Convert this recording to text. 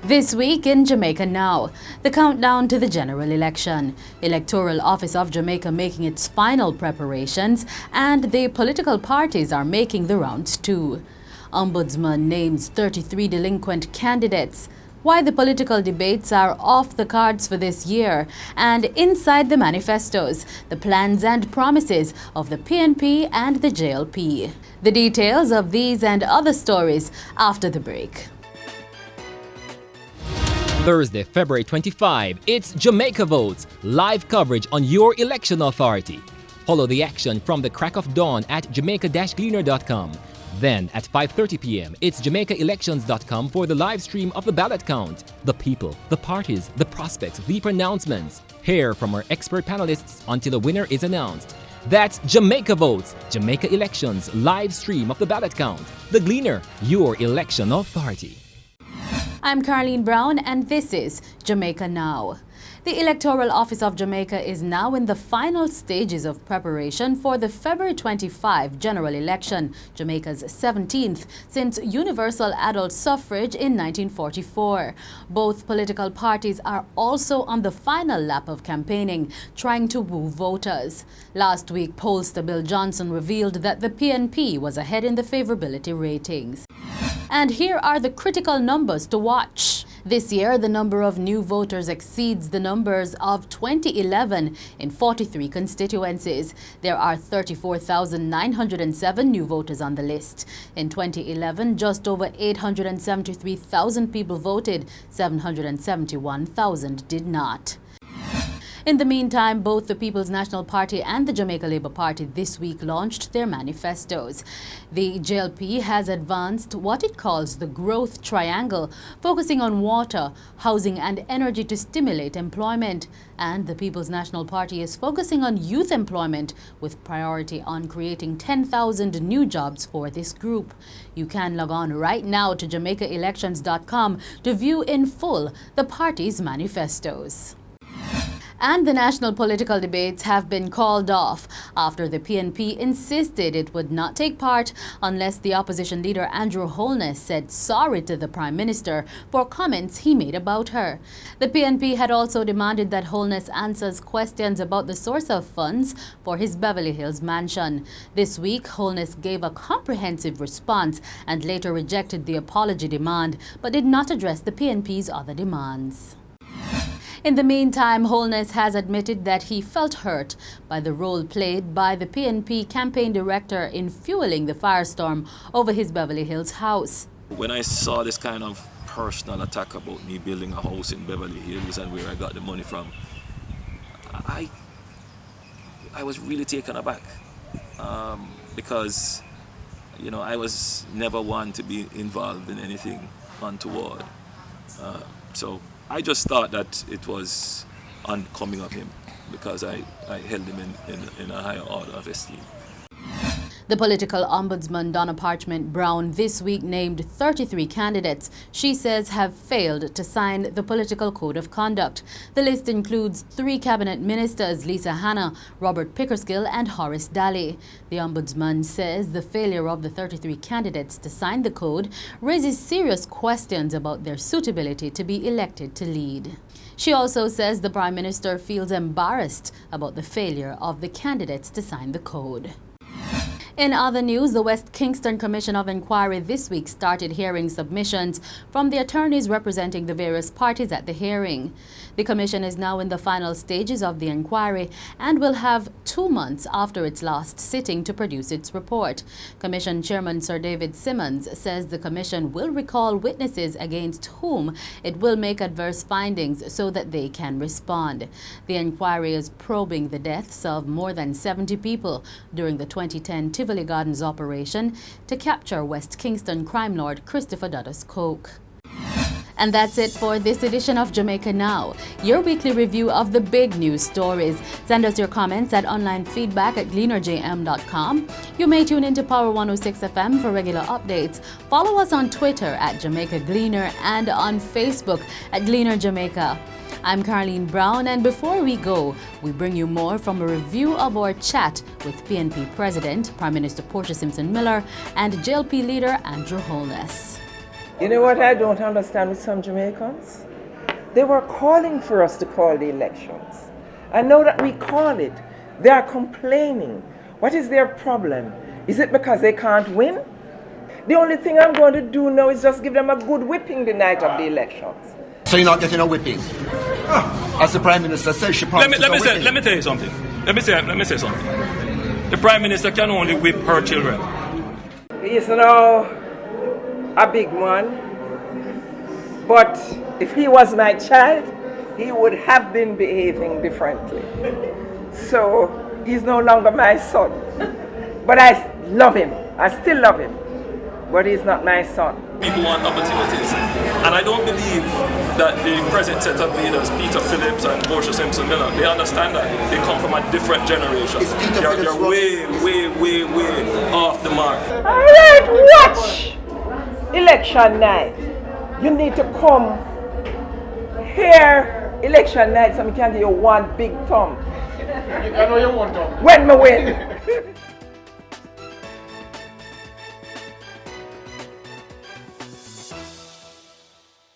This week in Jamaica Now, the countdown to the general election, Electoral Office of Jamaica making its final preparations, and the political parties are making the rounds too. Ombudsman names 33 delinquent candidates, why the political debates are off the cards for this year, and inside the manifestos, the plans and promises of the PNP and the JLP. The details of these and other stories after the break. Thursday, February 25, it's Jamaica Votes, live coverage on your election authority. Follow the action from the crack of dawn at jamaica-gleaner.com. Then at 5:30 p.m., it's jamaicaelections.com for the live stream of the ballot count. The people, the parties, the prospects, the pronouncements. Hear from our expert panelists until a winner is announced. That's Jamaica Votes, Jamaica Elections, live stream of the ballot count. The Gleaner, your election authority. I'm Caroline Brown, and this is Jamaica Now. The Electoral Office of Jamaica is now in the final stages of preparation for the February 25 general election, Jamaica's 17th since universal adult suffrage in 1944. Both political parties are also on the final lap of campaigning, trying to woo voters. Last week, pollster Bill Johnson revealed that the PNP was ahead in the favorability ratings. And here are the critical numbers to watch. This year, the number of new voters exceeds the numbers of 2011 in 43 constituencies. There are 34,907 new voters on the list. In 2011, just over 873,000 people voted, 771,000 did not. In the meantime, both the People's National Party and the Jamaica Labour Party this week launched their manifestos. The JLP has advanced what it calls the growth triangle, focusing on water, housing and energy to stimulate employment. And the People's National Party is focusing on youth employment with priority on creating 10,000 new jobs for this group. You can log on right now to jamaicaelections.com to view in full the party's manifestos. And the national political debates have been called off after the PNP insisted it would not take part unless the opposition leader Andrew Holness said sorry to the Prime Minister for comments he made about her. The PNP had also demanded that Holness answers questions about the source of funds for his Beverly Hills mansion. This week, Holness gave a comprehensive response and later rejected the apology demand, but did not address the PNP's other demands. In the meantime, Holness has admitted that he felt hurt by the role played by the PNP campaign director in fueling the firestorm over his Beverly Hills house. When I saw this kind of personal attack about me building a house in Beverly Hills and where I got the money from, I was really taken aback because, you know, I was never one to be involved in anything untoward. So I just thought that it was unbecoming of him because I held him in a higher order of esteem. The political ombudsman Donna Parchment Brown this week named 33 candidates she says have failed to sign the political code of conduct. The list includes 3 cabinet ministers, Lisa Hanna, Robert Pickersgill and Horace Daly. The ombudsman says the failure of the 33 candidates to sign the code raises serious questions about their suitability to be elected to lead. She also says the Prime Minister feels embarrassed about the failure of the candidates to sign the code. In other news, the West Kingston Commission of Inquiry this week started hearing submissions from the attorneys representing the various parties at the hearing. The commission is now in the final stages of the inquiry and will have 2 months after its last sitting to produce its report. Commission Chairman Sir David Simmons says the commission will recall witnesses against whom it will make adverse findings so that they can respond. The inquiry is probing the deaths of more than 70 people during the 2010 Tivoli Gardens operation to capture West Kingston crime lord Christopher Dudus Coke. And that's it for this edition of Jamaica Now, your weekly review of the big news stories. Send us your comments at onlinefeedback@gleanerjm.com. You may tune into Power 106 FM for regular updates. Follow us on Twitter at Jamaica Gleaner and on Facebook at Gleaner Jamaica. I'm Caroline Brown, and before we go, we bring you more from a review of our chat with PNP President, Prime Minister Portia Simpson Miller, and JLP leader Andrew Holness. You know what I don't understand with some Jamaicans? They were calling for us to call the elections. And now that we call it, they are complaining. What is their problem? Is it because they can't win? The only thing I'm going to do now is just give them a good whipping the night of the elections. So you're not getting a whipping? As the Prime Minister says, she promised let me tell you something. Let me say something. The Prime Minister can only whip her children. He is now a big man, but if he was my child, he would have been behaving differently. So he's no longer my son. But I love him. I still love him. But he's not my son. People want opportunities, and I don't believe that the present set of leaders, Peter Phillips and Portia Simpson Miller, they understand that they come from a different generation. They're way off the mark. All right, watch election night. You need to come here election night so I can give you one big thumb. I know you want to. When we win.